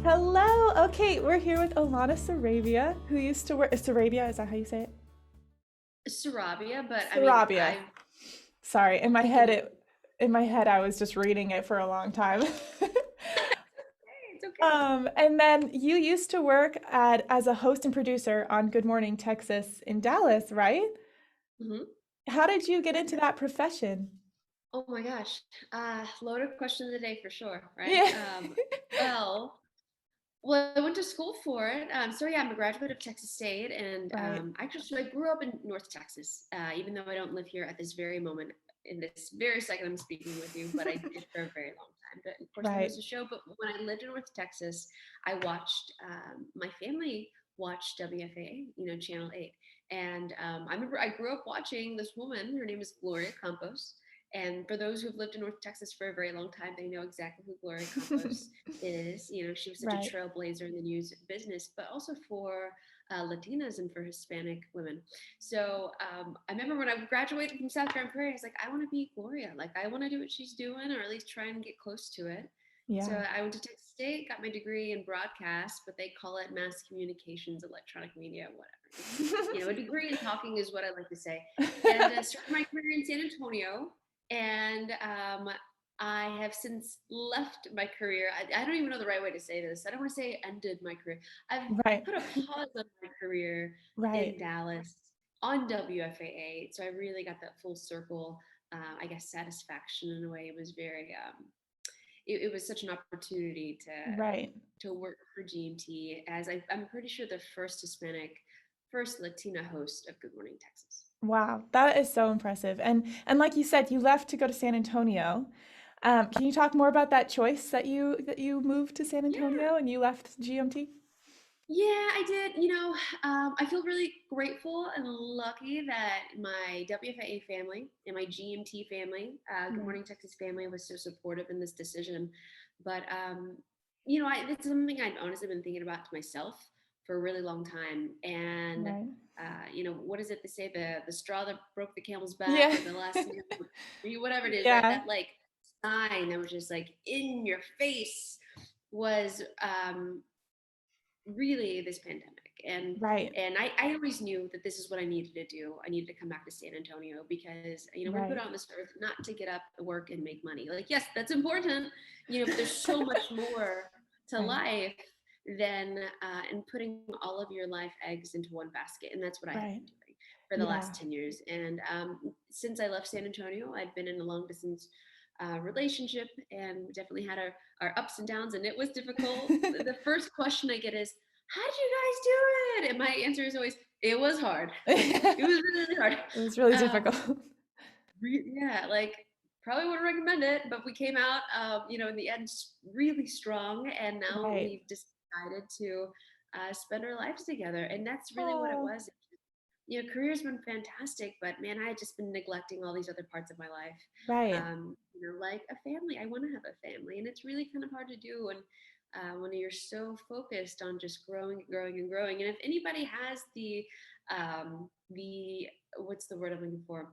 Hello. Okay, we're here with Alanna Sarabia, who used to work. Sarabia, is that how you say it? Sarabia, but I mean, Sarabia. Sorry, I'll take it. in my head I was just reading it for a long time. Hey, it's okay. And then you used to work at as a host and producer on Good Morning Texas in Dallas, right? Hmm. How did you get into that profession? Oh my gosh, loaded question of the day for sure, right? Yeah. Well, I went to school for it. So yeah, I'm a graduate of Texas State, and Right, actually, so I grew up in North Texas, even though I don't live here at this very moment, in this very second I'm speaking with you, but I did for a very long time. But of course, I right. host a show. But when I lived in North Texas, I watched my family watch WFAA, Channel 8, and I remember I grew up watching this woman. Her name is Gloria Campos. And for those who've lived in North Texas for a very long time, they know exactly who Gloria Campos is. She was such a Right. trailblazer in the news business, but also for Latinas and for Hispanic women. So I remember when I graduated from South Grand Prairie, I was like, I want to be Gloria. Like, I want to do what she's doing, or at least try and get close to it. So Yeah. I went to Texas State, got my degree in broadcast, but they call it mass communications, electronic media, whatever. A degree in talking is what I like to say. And started my career in San Antonio, and I have since left my career. I don't even know the right way to say this. I don't want to say ended my career. I've Right. put a pause on my career Right. in Dallas on WFAA. So I really got that full circle, I guess, satisfaction in a way. It was very, it was such an opportunity Right. to work for GMT as I'm pretty sure the first Hispanic, first Latina host of Good Morning Texas. Wow, that is so impressive. And like you said, you left to go to San Antonio. Can you talk more about that choice that you moved to San Yeah. Antonio and you left GMT? Yeah, I did. I feel really grateful and lucky that my WFIA family and my GMT family, Good Right, Morning Texas family, was so supportive in this decision. But it's something I've honestly been thinking about to myself for a really long time. And right. what is it they say, the straw that broke the camel's back, Yeah, or the last, whatever it is, yeah, that like sign that was just like in your face was really this pandemic. and right, and I always knew that this is what I needed to do. I needed to come back to San Antonio because we're put right, on this earth not to get up, work, and make money. Like, yes, that's important, but there's so much more to right, life than and putting all of your life eggs into one basket. And that's what I had right. been doing for the Yeah. last 10 years. And since I left San Antonio, I'd been in a long distance relationship, and we definitely had our ups and downs, and it was difficult. The first question I get is, how did you guys do it? And my answer is always, it was hard. Like, it was It really, really hard. was really Um, difficult. yeah, like, probably wouldn't recommend it, but we came out, in the end, really strong, and now Right. we've decided to spend our lives together, and that's really what it Oh, was. Career's been fantastic, but man, I had just been neglecting all these other parts of my life. right. Like a family. I want to have a family, and it's really kind of hard to do. And when you're so focused on just growing and growing and growing. And if anybody has the what's the word I'm looking for?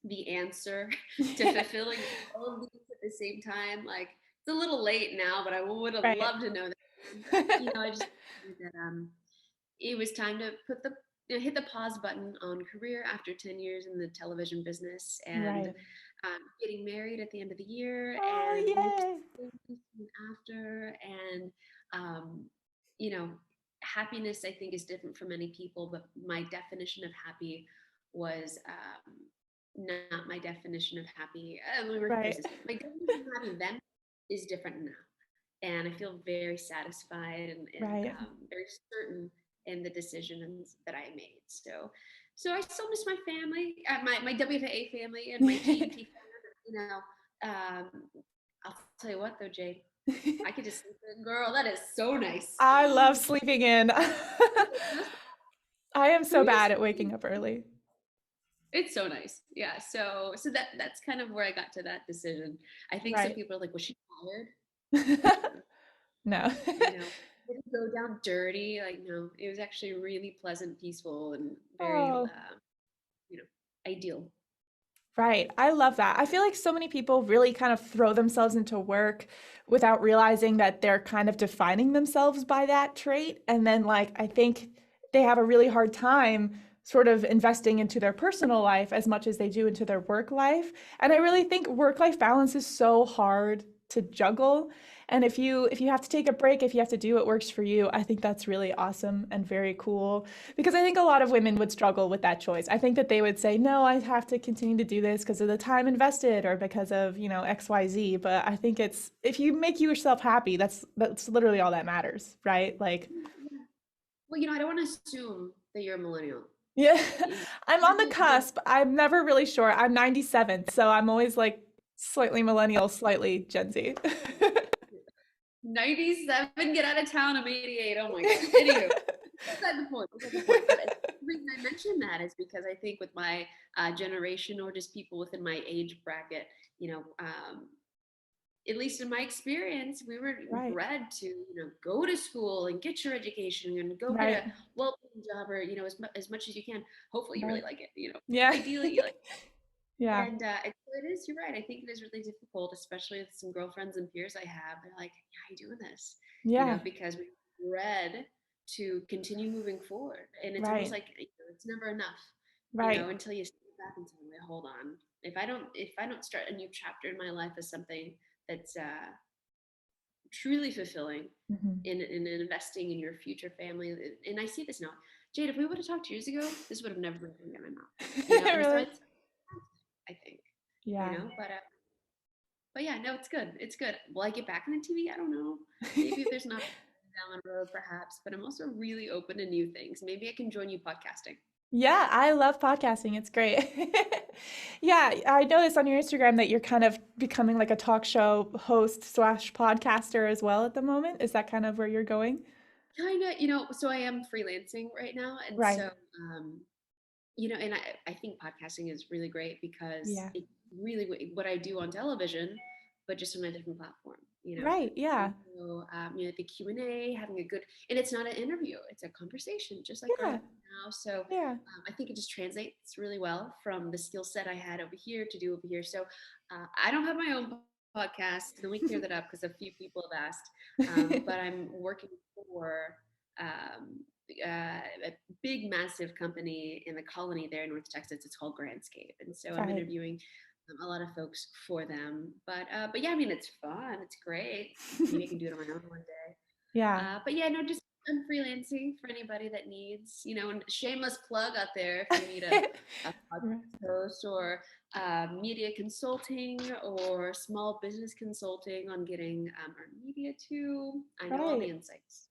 The answer to fulfilling all of these at the same time, like, it's a little late now, but I would have Right. loved to know that. I just knew that it was time to hit the pause button on career after 10 years in the television business, and Right. getting married at the end of the year, Oh, and moved to yay. soon after. And um, you know happiness, I think, is different for many people, but my definition of happy was not my definition of happy. Let me rephrase Right. this. My definition of happy then is different now, and I feel very satisfied, and Right. very certain in the decisions that I made. So I still miss my family, my WFA family, and my GMT family. I'll tell you what though, Jade, I could just sleep in. Girl, that is so nice. I love sleeping in. Just I am so career bad at sleeping. waking up early. It's so nice. Yeah. So that's kind of where I got to that decision. I think some Right. people are like, was she tired? No. you know, didn't go down dirty. Like, no, it was actually really pleasant, peaceful, and very, Oh, you know, ideal. Right. I love that. I feel like so many people really kind of throw themselves into work without realizing that they're kind of defining themselves by that trait. And then, like, I think they have a really hard time sort of investing into their personal life as much as they do into their work life. And I really think work-life balance is so hard to juggle. And if you have to take a break, if you have to do what works for you, I think that's really awesome and very cool. Because I think a lot of women would struggle with that choice. I think that they would say, no, I have to continue to do this because of the time invested or because of, XYZ. But I think it's if you make yourself happy, that's literally all that matters, right? Like, Yeah. Well, I don't want to assume that you're a millennial. yeah, Y- I'm on the You're cusp. I'm never really sure. I'm 97, so I'm always like slightly millennial, slightly Gen Z. 97, get out of town. I'm 88. Oh my gosh. Anywho, beside the point. Beside the point. But the reason I mention that is because I think with my generation or just people within my age bracket, you know, um, at least in my experience, we were Right, bred to, go to school and get your education and go get right, a well-paying job or, as much as you can. Hopefully you really right. like it, Yeah, ideally you like yeah, and so it is, you're right. I think it is really difficult, especially with some girlfriends and peers I have. They're like, yeah, how you doing this? yeah, Because we're bred to continue moving forward. And it's almost right, like it's never enough, right. until you step back and say, wait, hold on. If I don't start a new chapter in my life as something that's truly fulfilling Mhm. in investing in your future family. And I see this now. Jade, if we would have talked years ago, this would have never been coming out of my mouth. And so Really? I think, Yeah. but yeah, no, it's good. It's good. Will I get back on the TV? I don't know. Maybe if there's an opportunity down the road, perhaps. But I'm also really open to new things. Maybe I can join you podcasting. Yeah, I love podcasting. It's great. Yeah, I noticed on your Instagram that you're kind of becoming like a talk show host slash podcaster as well at the moment. Is that kind of where you're going? Kind of, so I am freelancing right now. And Right. so, and I think podcasting is really great because Yeah. it's really what I do on television, but just on a different platform. Right. And Yeah. so, the Q&A, having a good, and it's not an interview, it's a conversation, just like we're Yeah. having now. So Yeah. I think it just translates really well from the skill set I had over here to do over here. So I don't have my own podcast, and let me clear that up because a few people have asked. But I'm working for um, a big, massive company in the colony there in North Texas. It's called Grandscape, and so I'm Right. interviewing a lot of folks for them. But yeah, I mean, it's fun. It's great. Maybe I can do it on my own one day. Yeah. But yeah, no, just I'm freelancing for anybody that needs, and shameless plug out there if you need a Right. podcast host or media consulting or small business consulting on getting our media too. I know all the Right. insights.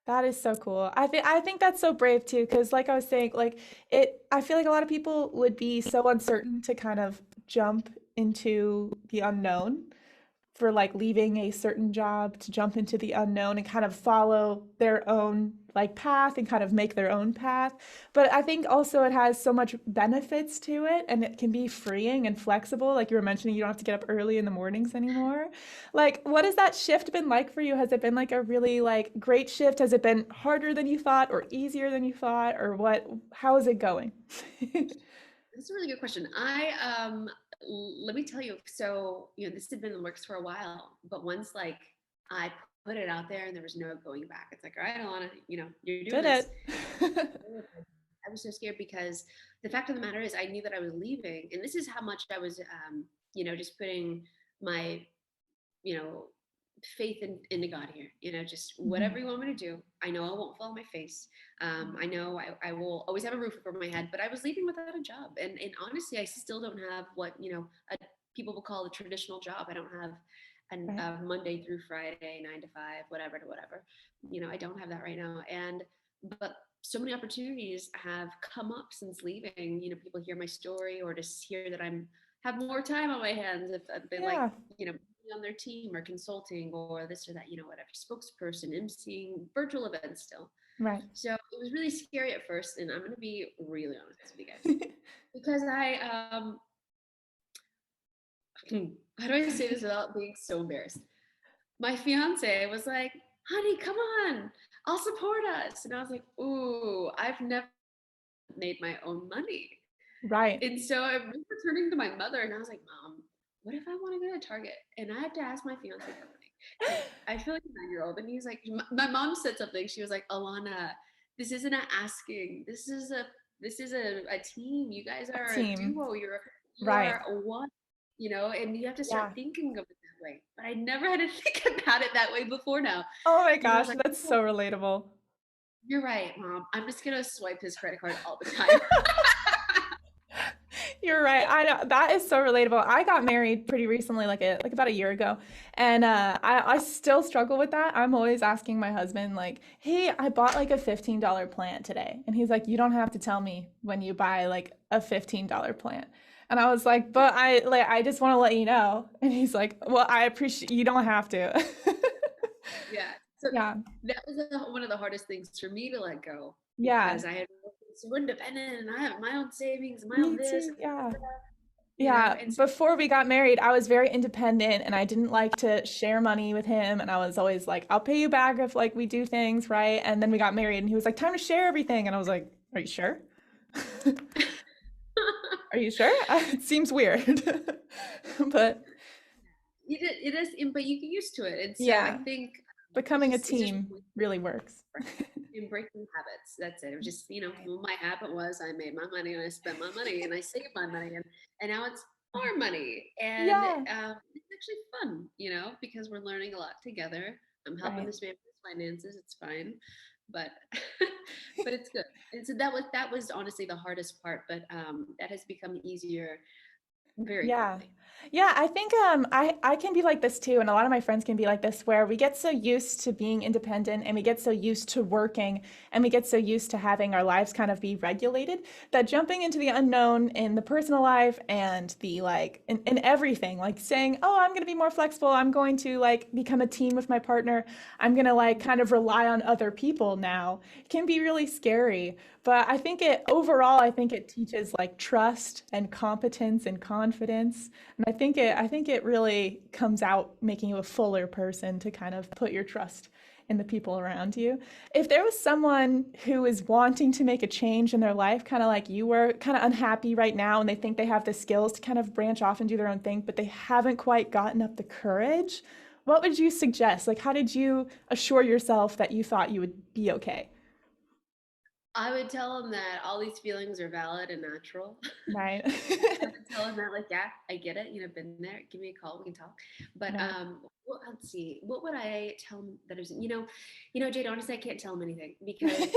That is so cool. I think that's so brave too, because like I was saying, like I feel like a lot of people would be so uncertain to kind of jump into the unknown for like leaving a certain job to jump into the unknown and kind of follow their own like path and kind of make their own path. But I think also it has so much benefits to it and it can be freeing and flexible. Like you were mentioning, you don't have to get up early in the mornings anymore. Like, what has that shift been like for you? Has it been like a really like great shift? Has it been harder than you thought or easier than you thought or what? How is it going? That's a really good question. Let me tell you. So this had been in the works for a while, but once like I put it out there and there was no going back, it's like, all right, Alana, you're doing Did this. it? I was so scared because the fact of the matter is I knew that I was leaving, and this is how much I was, just putting my, you know, faith into God here. Just Mhm. whatever you want me to do. I know I won't fall on my face. I know I will always have a roof over my head, but I was leaving without a job, and honestly, I still don't have what people will call a traditional job. I don't have Right. a Monday through Friday, 9 to 5, whatever to whatever. I don't have that right now, but so many opportunities have come up since leaving. People hear my story or just hear that I'm have more time on my hands if they like, Yeah. be on their team or consulting or this or that, whatever, spokesperson, emceeing virtual events still. Right. So it was really scary at first, and I'm going to be really honest with you guys because how do I say this without being so embarrassed? My fiance was like, honey, come on, I'll support us. And I was like, ooh, I've never made my own money. Right. And so I remember turning to my mother and I was like, Mom, what if I want to go to Target? And I have to ask my fiance for money. Because I feel like a 9-year-old. And he's like, my mom said something. She was like, Alanna, this isn't an asking. This is a team. You guys A are a team. duo. You Right. are a one, and you have to start Yeah. thinking of it that way. But I never had to think about it that way before now. Oh my I gosh, was like, that's oh, so relatable. you're right, Mom. I'm just gonna swipe his credit card all the time. You're right. I know that is so relatable. I got married pretty recently, like about a year ago, and I still struggle with that. I'm always asking my husband like, "Hey, I bought like a $15 plant today," and he's like, "You don't have to tell me when you buy like a $15 plant." And I was like, "But I just want to let you know." And he's like, "Well, I appreciate you don't have to." Yeah. So Yeah. that was one of the hardest things for me to let go Yeah. because I had been so independent and I have my own savings, my own Me this, too. Yeah. Yeah, and so before we got married, I was very independent and I didn't like to share money with him. And I was always like, I'll pay you back if like we do things, right? And then we got married and he was like, time to share everything. And I was like, are you sure? Are you sure? It seems weird. But it is, but you get used to it. And so I yeah, think becoming a it's just team really works. in breaking habits. That's it. It was just, well, my habit was I made my money and I spent my money and I saved my money and now it's our money. And Yeah, it's actually fun, because we're learning a lot together. I'm helping right. this man with his finances. It's fine. But but it's good. And so that was honestly the hardest part, but that has become easier very Yeah. quickly. Yeah, I think I can be like this too, and a lot of my friends can be like this, where we get so used to being independent and we get so used to working and we get so used to having our lives kind of be regulated that jumping into the unknown in the personal life and the like in everything, like saying, "Oh, I'm going to be more flexible. I'm going to like become a team with my partner. I'm going to like kind of rely on other people now." Can be really scary. But I think I think it teaches like trust and competence and confidence. And I think it really comes out making you a fuller person to kind of put your trust in the people around you. If there was someone who is wanting to make a change in their life, kind of like you were, kind of unhappy right now, and they think they have the skills to kind of branch off and do their own thing, but they haven't quite gotten up the courage, what would you suggest? Like, how did you assure yourself that you thought you would be okay? I would tell them that all these feelings are valid and natural. Right. I would tell him that, like, yeah, I get it. Been there. Give me a call. We can talk. But Right. let's see. What would I tell him that is, Jade? Honestly, I can't tell him anything because it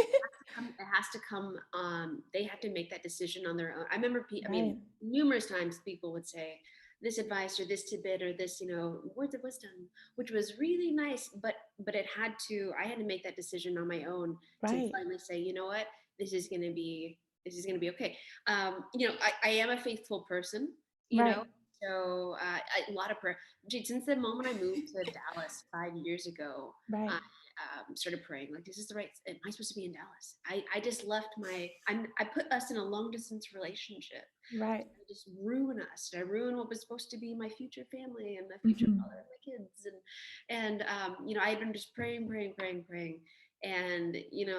has to come. They have to make that decision on their own. I remember. I Right. mean, numerous times people would say this advice or this tidbit or this, words of wisdom, which was really nice. But it had to. I had to make that decision on my own to Right. finally say, you know what, this is gonna be. This is gonna be okay. I am a faithful person, you know, Right. so a lot of prayer. Jade, since the moment I moved to Dallas 5 years ago, I Right. started praying, like, this is the right, am I supposed to be in Dallas? I just left I put us in a long distance relationship. Right. I just ruin us. I ruin what was supposed to be my future family and the future Hmm. father of my kids. And I've been just praying, praying, praying, praying. And,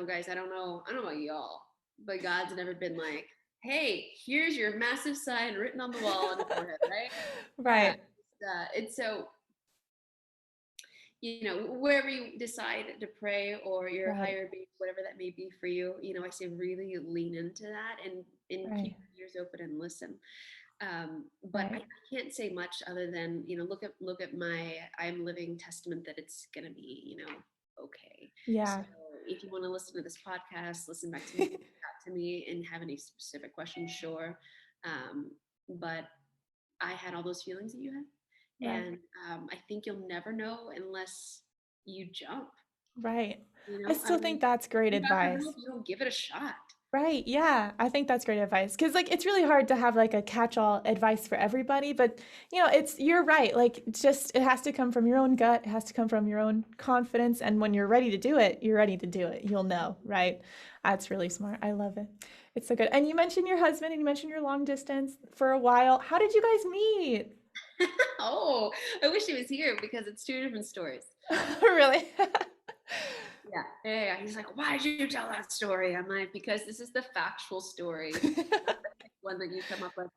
guys, I don't know about y'all, but God's never been like, hey, here's your massive sign written on the wall on the forehead, right? Right. It's so, wherever you decide to pray or your Right. higher being, whatever that may be for you, I say really lean into that and keep Right. your ears open and listen. But I Right. can't say much other than, look at my I'm living testament that it's gonna be, okay. So Yeah. if you want to listen to this podcast, listen back to me, back to me, and have any specific questions, sure. But I had all those feelings that you had, Right. and I think you'll never know unless you jump. Right. I still mean, think that's great you're not gonna know advice. if you don't give it a shot. Right. Yeah. I think that's great advice. Because, like, it's really hard to have, like, a catch-all advice for everybody. But, you're right. Like, it has to come from your own gut. It has to come from your own confidence. And when you're ready to do it, you're ready to do it. You'll know. Right. That's really smart. I love it. It's so good. And you mentioned your husband and you mentioned your long distance for a while. How did you guys meet? Oh, I wish he was here because it's two different stories. Really? Yeah. Yeah. He's like, why did you tell that story? I'm like, because this is the factual story. one that you come up with.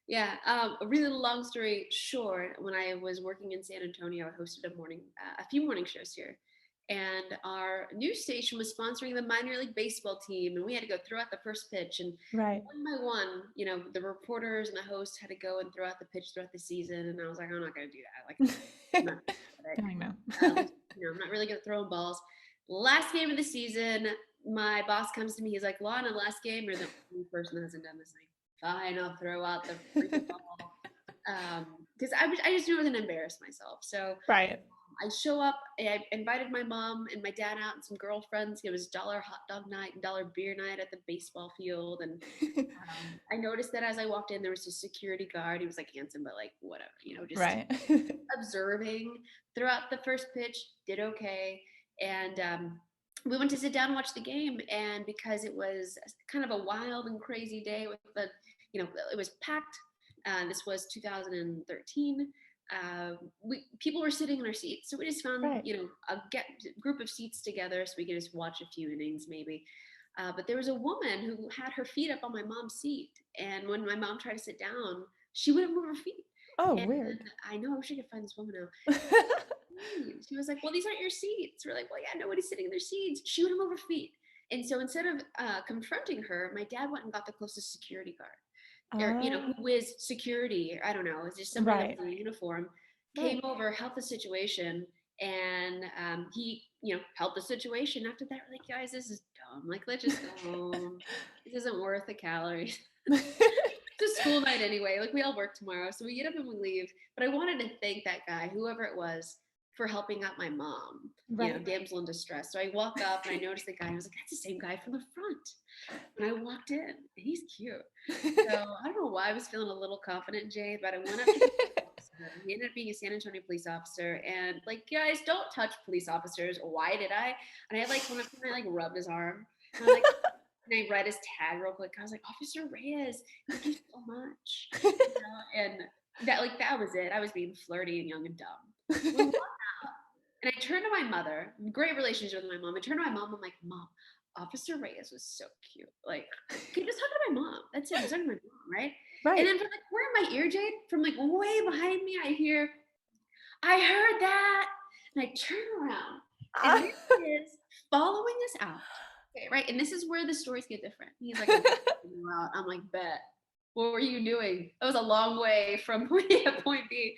Yeah, a really long story short, when I was working in San Antonio, I hosted a few morning shows here. And our news station was sponsoring the minor league baseball team, and we had to go throw out the first pitch. And Right. one by one, the reporters and the hosts had to go and throw out the pitch throughout the season. And I was like, I'm not going to do that. Like, I'm not I know. I'm not really good at throwing balls. Last game of the season, my boss comes to me. He's like, Lana, last game, you're the only person that hasn't done this thing. Fine, I'll throw out the freaking ball. Because I just knew I was going to embarrass myself. So Right. I show up. I invited my mom and my dad out and some girlfriends. It was dollar hot dog night and dollar beer night at the baseball field. And I noticed that as I walked in, there was a security guard. He was like handsome, but like whatever, just Right. observing. Throughout the first pitch, did okay. And we went to sit down and watch the game. And because it was kind of a wild and crazy day with it was packed. This was 2013. People were sitting in our seats, so we just found Right. a group of seats together so we could just watch a few innings maybe. But there was a woman who had her feet up on my mom's seat, and when my mom tried to sit down, she wouldn't move her feet. Oh, And weird. I know, I wish I could find this woman now. She was like, well, these aren't your seats. We're like, well, yeah, nobody's sitting in their seats. She wouldn't move her feet. And so instead of confronting her, my dad went and got the closest security guard. Or who is security, or I don't know, it's just somebody Right. that was in uniform, Right. came over, helped the situation, and he helped the situation. After that, we're like, guys, this is dumb, like, let's just go home. This isn't worth the calories. It's a school night anyway, like we all work tomorrow, so we get up and we leave. But I wanted to thank that guy, whoever it was, for helping out my mom, Right. damsel in distress. So I walk up and I noticed the guy, and I was like, that's the same guy from the front. And I walked in, and he's cute. So I don't know why I was feeling a little confident, Jade, but I went up to the officer. He ended up being a San Antonio police officer. And like, guys, don't touch police officers. Why did I? And I like went up to him and I rubbed his arm. And I and I read his tag real quick. I was like, Officer Reyes, thank you so much. And that was it. I was being flirty and young and dumb. We walked out, and I turned to my mother. Great relationship with my mom. I turned to my mom. I'm like, Mom, Officer Reyes was so cute. Like, can you just talk to my mom? That's it. I was talking to my mom, right? Right. And then from like where in my ear, Jade, from like way behind me, I hear, I heard that. And I turn around, and there he is following us out. Okay, right. And this is where the stories get different. He's like, I'm like, bet. What were you doing? That was a long way from point A to point B.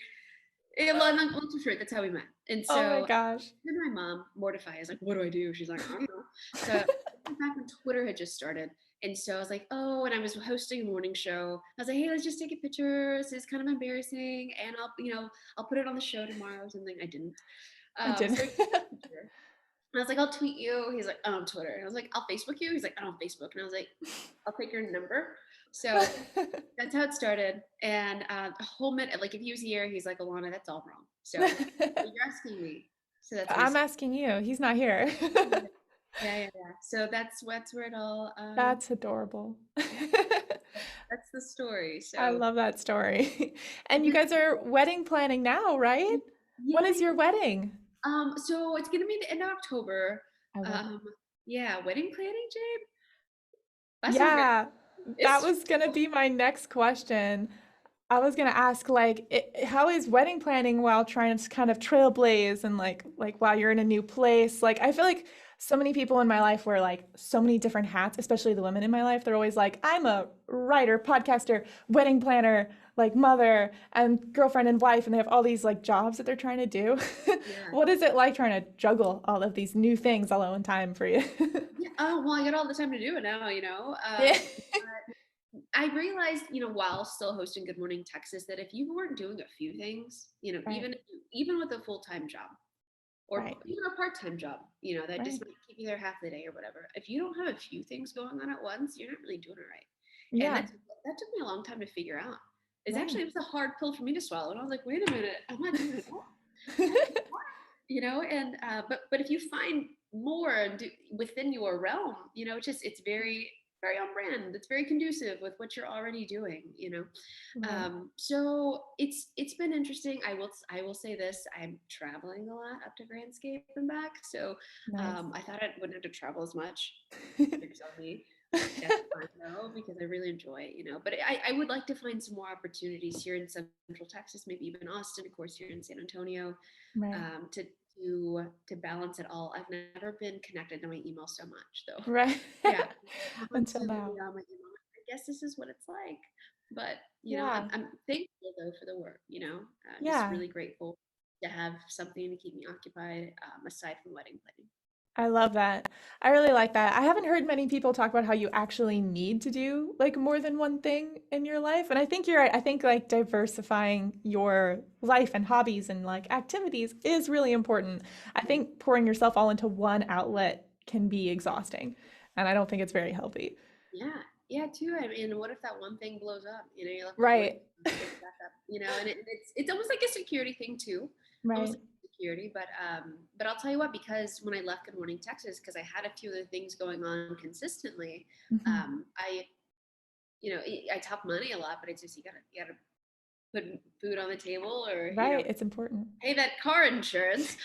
Long too short, that's how we met. And so Oh my gosh. then my mom, mortified, is like, what do I do? She's like, I don't know. So back when Twitter had just started. And so I was like, oh, and I was hosting a morning show. I was like, hey, let's just take a picture. This is kind of embarrassing. And I'll put it on the show tomorrow or something. I didn't. I didn't. So I was like, I'll tweet you. He's like, I don't have Twitter. And I was like, I'll Facebook you. He's like, I don't have Facebook. And I was like, I'll take your number. So that's how it started. And a whole minute, like if he was here, he's like, Alanna, that's all wrong. So you're asking me. So that's I'm asking you. He's not here. yeah. So that's where it all. That's adorable. That's the story. So I love that story. And you guys are wedding planning now, right? When is your wedding? So it's gonna be the end of October. Yeah, wedding planning, Jade. Yeah, that was gonna be my next question. I was gonna ask, like, how is wedding planning while trying to kind of trailblaze and like while you're in a new place? Like, I feel like so many people in my life wear like so many different hats, especially the women in my life. They're always like, I'm a writer, podcaster, wedding planner, like mother and girlfriend and wife, and they have all these like jobs that they're trying to do. What is it like trying to juggle all of these new things all in time for you? Oh, well, I got all the time to do it now, Yeah. I realized, while still hosting Good Morning Texas, that if you weren't doing a few things, Right. even with a full-time job or Right. even a part-time job, that Right. just might keep you there half the day or whatever. If you don't have a few things going on at once, you're not really doing it right. And Yeah. that took me a long time to figure out. Right. It was a hard pill for me to swallow. And I was like, wait a minute, I'm not doing it all. And but if you find more within your realm, it's very very on brand. It's very conducive with what you're already doing. Right. So it's been interesting. I will say this: I'm traveling a lot up to Grandscape and back. So Nice. I thought I wouldn't have to travel as much. Me. That's fine though, because I really enjoy it, but I would like to find some more opportunities here in Central Texas, maybe even Austin, of course, here in San Antonio, Right. to balance it all. I've never been connected to my email so much though. Right. Yeah, Until constantly now. on my email. I guess this is what it's like, but Yeah. I'm thankful though for the work. Just Yeah. really grateful to have something to keep me occupied aside from wedding planning. I love that. I really like that. I haven't heard many people talk about how you actually need to do like more than one thing in your life. And I think you're right. I think like diversifying your life and hobbies and like activities is really important. I think pouring yourself all into one outlet can be exhausting. And I don't think it's very healthy. Yeah, yeah, too. I mean, what if that one thing blows up? You're left with one Right. big backup. And it's almost like a security thing too, almost Right. like security. But I'll tell you what, because when I left Good Morning Texas, because I had a few other things going on consistently, Mhm. I I talk money a lot, but it's just you gotta put food on the table, or Right. It's important. pay that car insurance.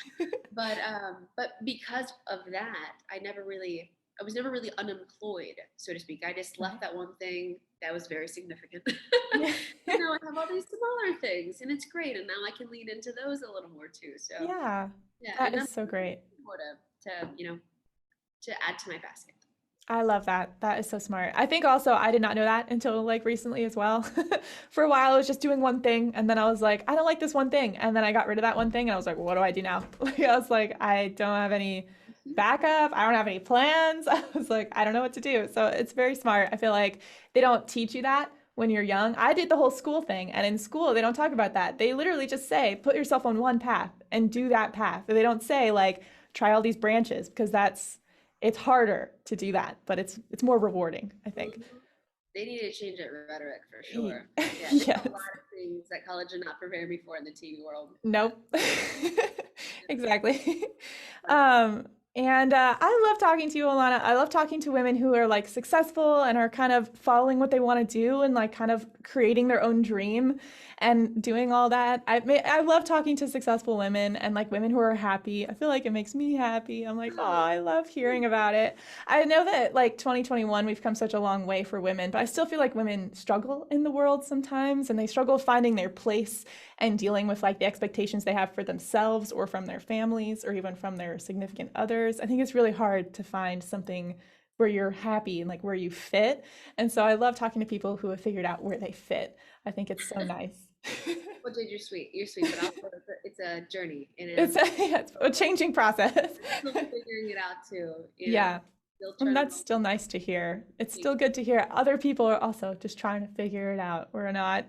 But because of that, I was never really unemployed, so to speak. I just left Right. that one thing that was very significant. Yeah. And now I have all these smaller things, and it's great. And now I can lean into those a little more too. So Yeah. yeah, That and is I'm so great. more to add to my basket. I love that. That is so smart. I think also I did not know that until like recently as well. For a while, I was just doing one thing, and then I was like, I don't like this one thing, and then I got rid of that one thing, and I was like, what do I do now? Like, I was like, I don't have any backup. I don't have any plans. I was like, I don't know what to do. So it's very smart. I feel like they don't teach you that when you're young. I did the whole school thing, and in school they don't talk about that. They literally just say, put yourself on one path and do that path. They don't say like try all these branches because it's harder to do that, but it's more rewarding, I think. Mhm. They need to change that rhetoric for sure. Yeah, there's a Yes. lot of things that college did not prepare me for in the TV world. Nope. Exactly. But And I love talking to you, Alana. I love talking to women who are like successful and are kind of following what they want to do and like kind of creating their own dream and doing all that. I love talking to successful women and like women who are happy. I feel like it makes me happy. I'm like, oh, I love hearing about it. I know that like 2021, we've come such a long way for women, but I still feel like women struggle in the world sometimes and they struggle finding their place and dealing with like the expectations they have for themselves or from their families or even from their significant others. I think it's really hard to find something where you're happy and like where you fit. And so I love talking to people who have figured out where they fit. I think it's so nice. well, Jade, you're sweet. You're sweet, but also it's a journey, and It's yeah, it's a changing process. I'm still figuring it out too. Yeah. Still And trying to. that's still nice to hear. It's still good to hear other people are also just trying to figure it out. We're not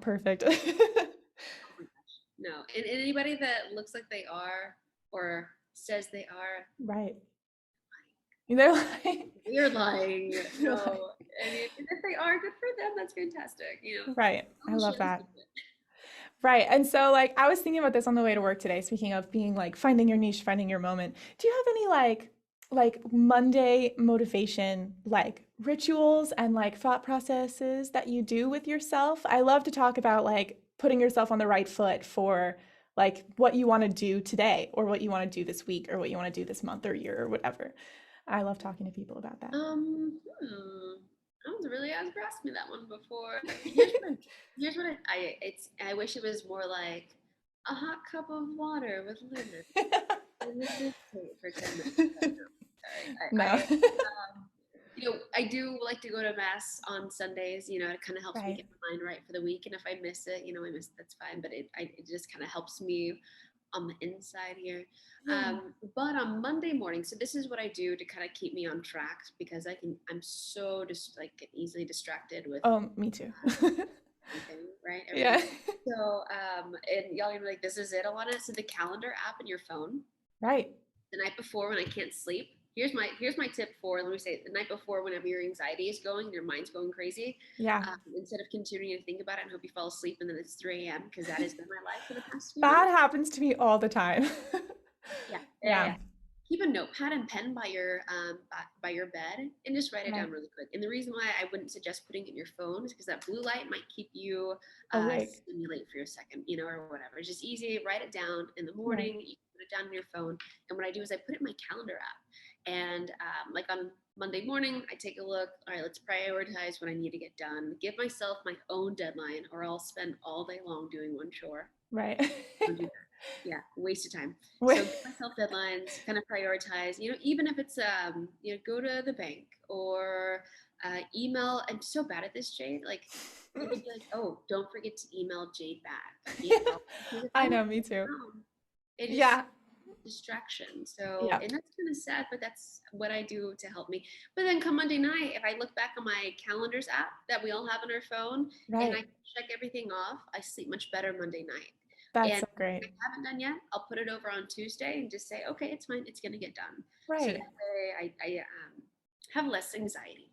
perfect. Oh my gosh, no. And anybody that looks like they are or says they are, Right. They're like, they're lying. they're like, No, I mean, and if they are, good for them. That's fantastic. right. I I'll love share the that. secret. Right. And so like I was thinking about this on the way to work today, speaking of being like finding your niche, finding your moment. Do you have any like Monday motivation like rituals and like thought processes that you do with yourself? I love to talk about like putting yourself on the right foot for like what you want to do today or what you want to do this week or what you want to do this month or year or whatever. I love talking to people about that. No one's really asked me that one before. Here's what I wish it was more like a hot cup of water with lemon and meditate for 10 minutes. But no, sorry. No. I do like to go to mass on Sundays. It kind of helps me Right. get my mind right for the week. And if I miss it, I miss it, that's fine. But it just kind of helps me on the inside here. Yeah. But on Monday morning, so this is what I do to kind of keep me on track because I'm so just like get easily distracted with Oh, me too. everything, right? Yeah. Everything. So, and y'all gonna be like, this is it, Alana. So the calendar app in your phone, Right. the night before when I can't sleep. Here's my tip for, let me say, the night before whenever your anxiety is going, your mind's going crazy. Yeah. Instead of continuing to think about it and hope you fall asleep and then it's 3 a.m. because that has been my life for the past few That months. happens to me all the time. Yeah, yeah, Yeah. yeah. Keep a notepad and pen by your bed and just write it Right. down really quick. And the reason why I wouldn't suggest putting it in your phone is because that blue light might keep you Awake. stimulate for a second, or whatever. It's just easy. Write it down in the Right. morning. You can put it down on your phone. And what I do is I put it in my calendar app. And like on Monday morning, I take a look. All right, let's prioritize what I need to get done. Give myself my own deadline, or I'll spend all day long doing one chore. Right. Don't do that. Yeah, waste of time. Wait. So give myself deadlines, kind of prioritize, even if it's, go to the bank or email. I'm so bad at this, Jade. Like, it'd be like, oh, don't forget to email Jade back. Because if I I'm know, me too. down, it is Yeah. distraction. So, Yeah. and that's kind of sad, but that's what I do to help me. But then come Monday night, if I look back on my calendars app that we all have on our phone and I Right. check everything off, I sleep much better Monday night. That's And so if great. I haven't done yet, I'll put it over on Tuesday and just say, okay, it's fine. It's going to get done. So that Right. way I have less anxiety.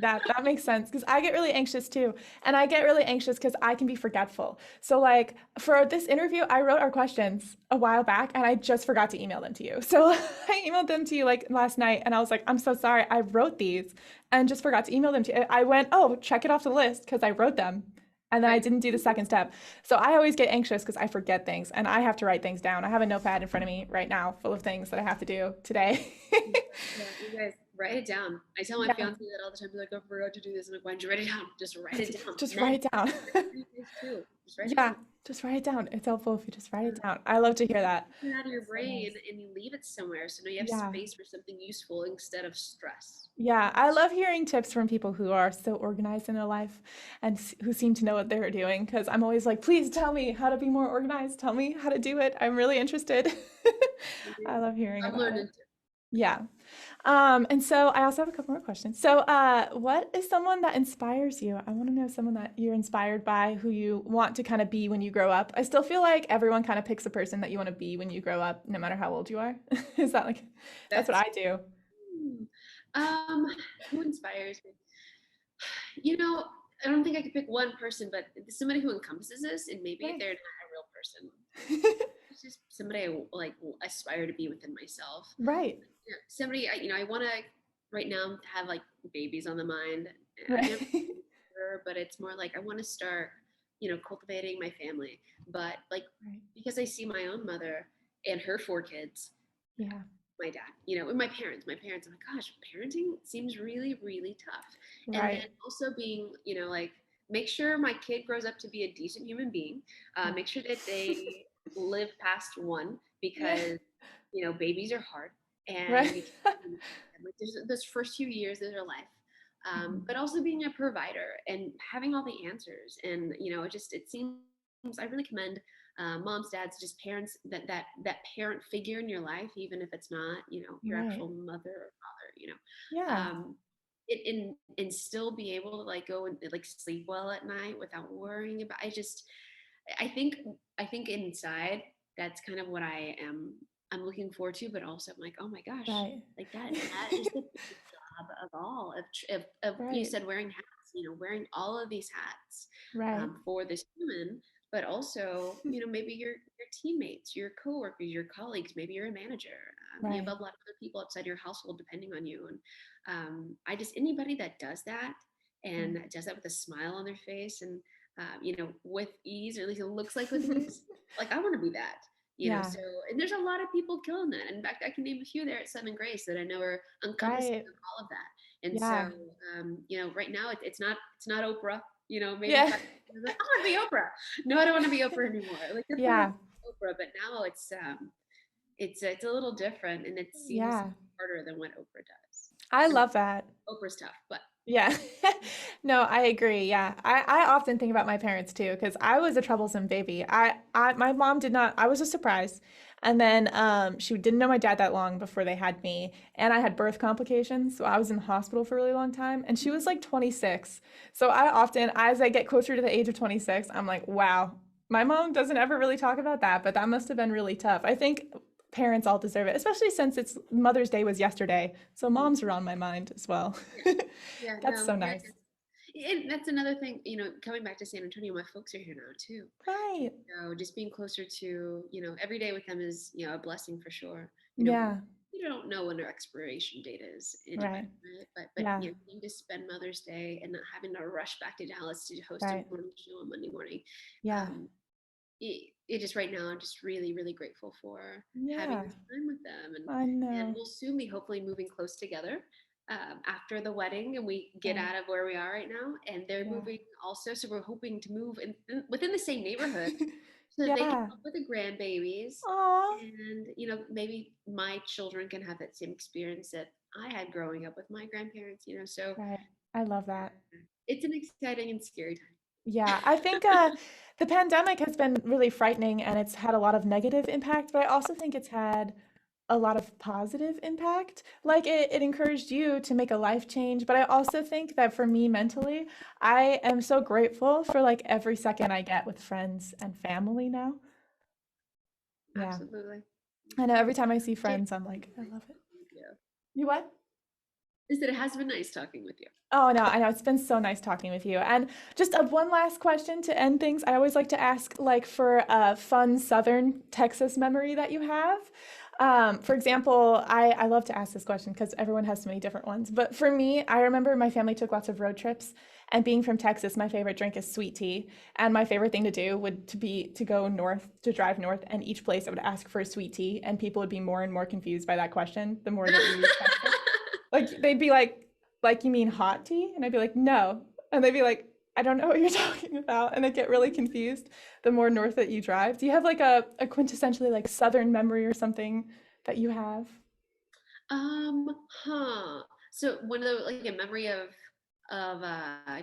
That makes sense because I get really anxious too. And I get really anxious because I can be forgetful. So like for this interview, I wrote our questions a while back and I just forgot to email them to you. So I emailed them to you like last night and I was like, I'm so sorry. I wrote these and just forgot to email them to you. I went, oh, check it off the list because I wrote them. And then I Right. didn't do the second step. So I always get anxious because I forget things and I have to write things down. I have a notepad in front of me right now full of things that I have to do today. Yeah, you guys write it down. I tell my Yeah. fiance that all the time. He's like, I forgot to do this. I'm like, why don't you write it down? Just write it down. Just Men, write it down. you guys too. Just write it Yeah, down. just write it down. It's helpful if you just write it down. I love to hear that. Get it out of your That's so brain nice. and you leave it somewhere. So now you have Yeah. space for something useful instead of stress. Yeah, I love hearing tips from people who are so organized in their life and who seem to know what they're doing because I'm always like, please tell me how to be more organized. Tell me how to do it. I'm really interested. I love hearing I'm about learning it. to. Yeah. And so I also have a couple more questions. So, what is someone that inspires you? I want to know someone that you're inspired by, who you want to kind of be when you grow up. I still feel like everyone kind of picks a person that you want to be when you grow up, no matter how old you are. Is that like, that's what That's I do. hmm, um who inspires me? You know, I don't think I could pick one person, but somebody who encompasses this, and maybe Right. they're not a real person. It's just somebody I like aspire to be within myself. Right. Somebody I want to right now have like babies on the mind. I've Right. never, but it's more like I want to start, cultivating my family. But like Right. because I see my own mother and her four kids, Yeah. my dad, and my parents. My parents, I'm like, gosh, parenting seems really, really tough. And then Right. also being, like, make sure my kid grows up to be a decent human being. Yeah. Make sure that they live past one Yeah. because, babies are hard and Right. you can't like there's those first few years of their life. Mhm. But also being a provider and having all the answers. And, it seems I really commend moms, dads, just parents, that parent figure in your life, even if it's not, your Right. actual mother or father, Yeah. um, and still be able to like go and like sleep well at night without worrying about. I think I think inside that's kind of what I'm looking forward to, but also I'm like, oh my gosh, Right. like that is the biggest job of all of you Right. said wearing hats, wearing all of these hats Right. for this human, but also, maybe your teammates, your coworkers, your colleagues, maybe you're a manager. You have Right. a lot of other people outside your household depending on you. And I just anybody that does that Right. and does that with a smile on their face and with ease, or at least it looks like with ease. Like I want to be that. Yeah. So and there's a lot of people killing that. In fact, I can name a few there at Seven Grace that I know are encompassing Right. of all of that. And so, Yeah. right now it's not Oprah. Maybe Yeah. 5 years ago, I want to be Oprah. No, I don't want to be Oprah anymore. Like that's not Yeah. Oprah, but now it's a little different, and it seems Yeah. harder than what Oprah does. I I mean, love that. Oprah's tough, but Yeah. No, I agree. Yeah. I often think about my parents too, because I was a troublesome baby. My mom did not, I was a surprise. And then she didn't know my dad that long before they had me. And I had birth complications. So I was in the hospital for a really long time. And she was like 26. So I often, as I get closer to the age of 26, I'm like, wow, my mom doesn't ever really talk about that, but that must have been really tough. I think parents all deserve it, especially since it's Mother's Day was yesterday. So moms are on my mind as well. yeah, yeah, That's no, so nice. and that's another thing. Coming back to San Antonio, my folks are here now too. Right. So just being closer to, every day with them is, a blessing for sure. Yeah. You don't know when their expiration date is anyway, Right. right? But Yeah. getting to spend Mother's Day and not having to rush back to Dallas to host a Right. morning show on Monday morning, Yeah. um, it just right now, I'm just really, really grateful for having Yeah, this time with them, I and know. we'll soon be hopefully moving close together after the wedding, and we get Right. out of where we are right now, and they're Yeah. moving also, so we're hoping to move within the same neighborhood so that they can Yeah. help with the grandbabies, Aw. and maybe my children can have that same experience that I had growing up with my grandparents. So Right. I love that. it's an exciting and scary Yeah, I think time. the pandemic has been really frightening and it's had a lot of negative impact, but I also think it's had a lot of positive impact. Like it encouraged you to make a life change, but I also think that for me mentally, I am so grateful for like every second I get with friends and family now. Yeah. Absolutely. I know every time I see Jade, friends, I'm like, I nice love it. talking with you. You what? Is that it has been nice talking with you. Oh, no, I know. It's been so nice talking with you. And just one last question to end things. I always like to ask, like, for a fun Southern Texas memory that you have. For example, I love to ask this question because everyone has so many different ones. But for me, I remember my family took lots of road trips. And being from Texas, my favorite drink is sweet tea. And my favorite thing to do would to be to go north, to drive north, and each place I would ask for a sweet tea, and people would be more and more confused by that question the more that you use Texas. Like they'd be like you mean hot tea? And I'd be like, no. And they'd be like, I don't know what you're talking about. And I'd get really confused the more north that you drive. Do you have like a quintessentially like Southern memory or something that you have? um, huh. So one of the like a memory of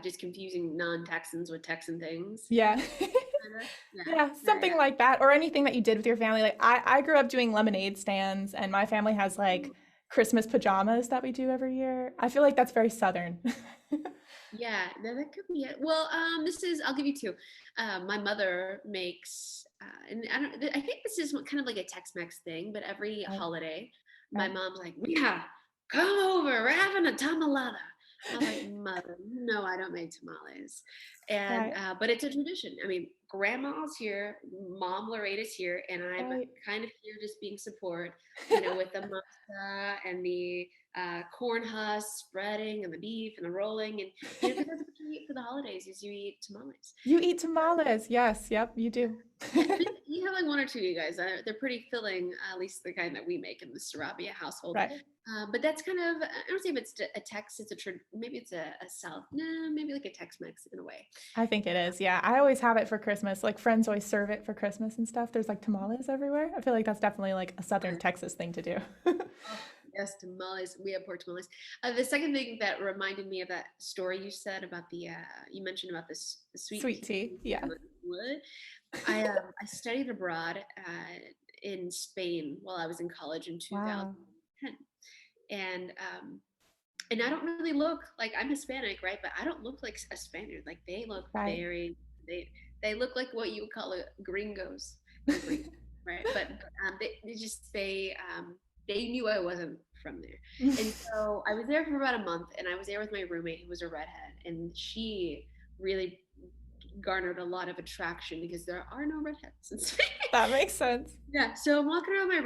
just confusing non-Texans with Texan things. Yeah. Kinda. Yeah, Yeah, yeah, something like that, or anything that you did with your family. Like I grew up doing lemonade stands, and my family has yeah. like Christmas pajamas that we do every year. I feel like that's very Southern. Yeah, no, that could be it. Well, I'll give you two. My mother makes, and I think this is kind of like a Tex-Mex thing, but every Right, holiday, my right, mom's like, "Yeah, come over, we're having a tamalada." I'm like, "Mother, no, I don't make tamales." And, right, but it's a tradition. I mean, grandma's here, mom Loretta's here, and I'm right. kind of here just being support, with the masa and the corn husk spreading and the beef and the rolling, and because that's what you eat for the holidays is you eat tamales. You eat tamales. Yes, yep, you do. Yeah, you have like one or two, you guys. They're pretty filling, at least the kind that we make in the Sarabia household. Right. But that's kind of, I don't say if it's a Tex, maybe it's a South, nah, maybe like a Tex-Mex in a way. I think it is. Yeah, I always have it for Christmas. Like friends always serve it for Christmas and stuff. There's like tamales everywhere. I feel like that's definitely like a Southern Texas thing to do. Oh, yes, tamales. We have pork tamales. The second thing that reminded me of that story you said about you mentioned about this the sweet Sweet tea. tea. Yeah. Wood. I studied abroad in Spain while I was in college in Wow. 2010, and and I don't really look like I'm Hispanic, right? But I don't look like a Spaniard. Like they look Right. they they look like what you would call it gringos. They're gringos, right? But they knew I wasn't from there, and so I was there for about a month, and I was there with my roommate who was a redhead, and she really garnered a lot of attraction because there are no redheads in Spain. That makes sense. Yeah, so I'm walking around my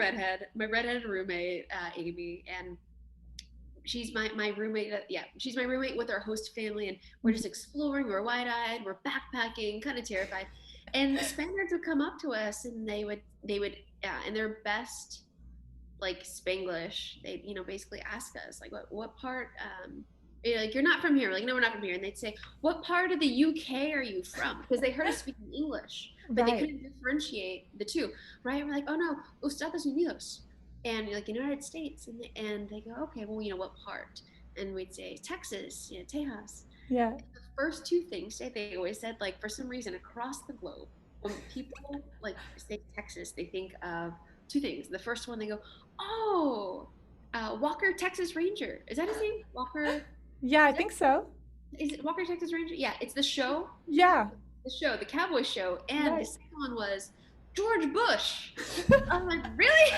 redheaded roommate, Amy, and she's my roommate. Yeah, she's my roommate with our host family, and we're just exploring. We're wide eyed. We're backpacking, kind of terrified. And the Spaniards would come up to us, and they would in their best like Spanglish, they basically ask us like what part like you're not from here. We're like, no, we're not from here. And they'd say, what part of the UK are you from? Because they heard us speaking English, but they Right. couldn't differentiate the two, right? And we're like, oh no, Estados Unidos, and you're like United States, and they go, okay, well, what part? And we'd say Texas, Tejas. Yeah. And the first two things they always said, like for some reason across the globe, when people like say Texas, they think of two things. The first one, they go, oh, Walker Texas Ranger. Is that his name? Walker. Yeah, I Is that think so. is it Walker Texas Ranger? Yeah, it's the show, Yeah. the cowboy show. And the Right. second one was George Bush. I'm like, really?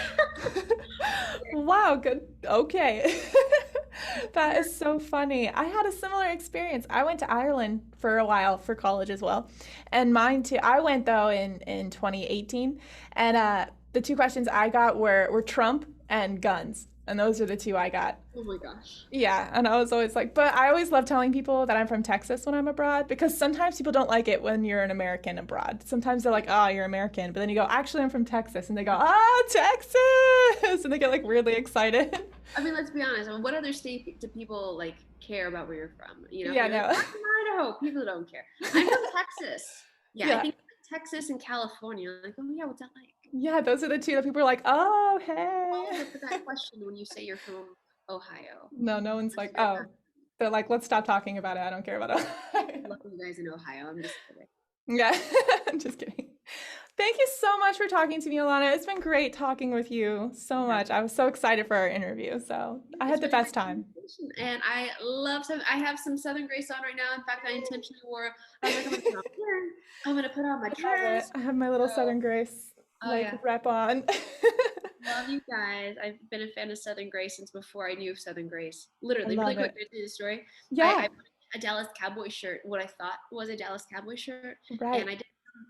Wow, good. Okay. That is so funny. I had a similar experience. I went to Ireland for a while for college as well. And mine too. I went though in 2018. And the two questions I got were Trump and guns. And those are the two I got. Oh my gosh. Yeah, and I was always like, but I always love telling people that I'm from Texas when I'm abroad because sometimes people don't like it when you're an American abroad. Sometimes they're like, oh, you're American. But then you go, actually, I'm from Texas. And they go, oh, Texas. And they get like weirdly excited. I mean, let's be honest. What other state do people like care about where you're from? You know, Yeah, you're no. like, I'm from Idaho. People don't care. I'm from Texas. Yeah, Yeah. I think Texas and California. Like, oh yeah, what's that like? Yeah, those are the two that people are like, oh, Follows hey. up with that question when you say you're from Ohio. No, no one's What's like, your oh. They're like, let's stop talking about it. I don't care about it. I love you guys in Ohio. I'm just kidding. Yeah, I'm just kidding. Thank you so much for talking to me, Alanna. It's been great talking with you so much. I was so excited for our interview. So I had the best time. And I love some. I have some Southern Grace on right now. In fact, I intentionally wore. I was like, I'm gonna put on my dress. I have my little Southern Grace rep on. Love you guys. I've been a fan of Southern Grace since before I knew Southern Grace. Literally, really quick, to the story. Yeah. I put a Dallas Cowboy shirt, what I thought was a Dallas Cowboy shirt, Right. and I did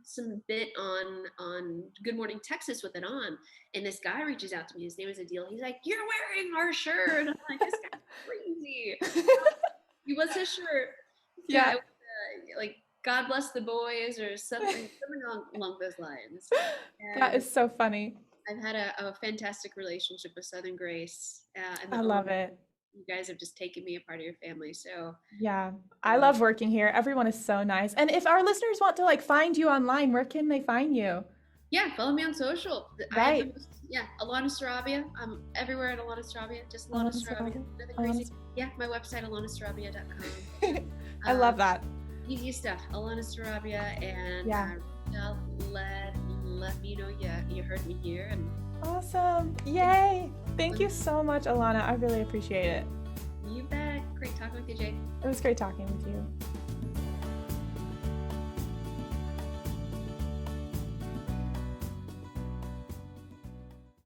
some bit on Good Morning Texas with it on, and this guy reaches out to me. His name is Adil. He's like, "You're wearing our shirt." I'm like, "This guy's crazy." What's his shirt? Yeah. Like God bless the boys or something along those lines. And that is so funny. I've had a fantastic relationship with Southern Grace. And I love it. You guys have just taken me a part of your family. So yeah, I love working here. Everyone is so nice. And if our listeners want to like find you online, where can they find you? Yeah, follow me on social. Right. Alanna Sarabia. I'm everywhere at Alanna Sarabia. Just Alanna Sarabia. Nothing crazy. Yeah, my website, alannasarabia.com. I love that. Easy stuff. Alanna Sarabia, and let me know you heard me here. And awesome. Yay. Thank you so much, Alanna. I really appreciate it. You bet. Great talking with you, Jade. It was great talking with you.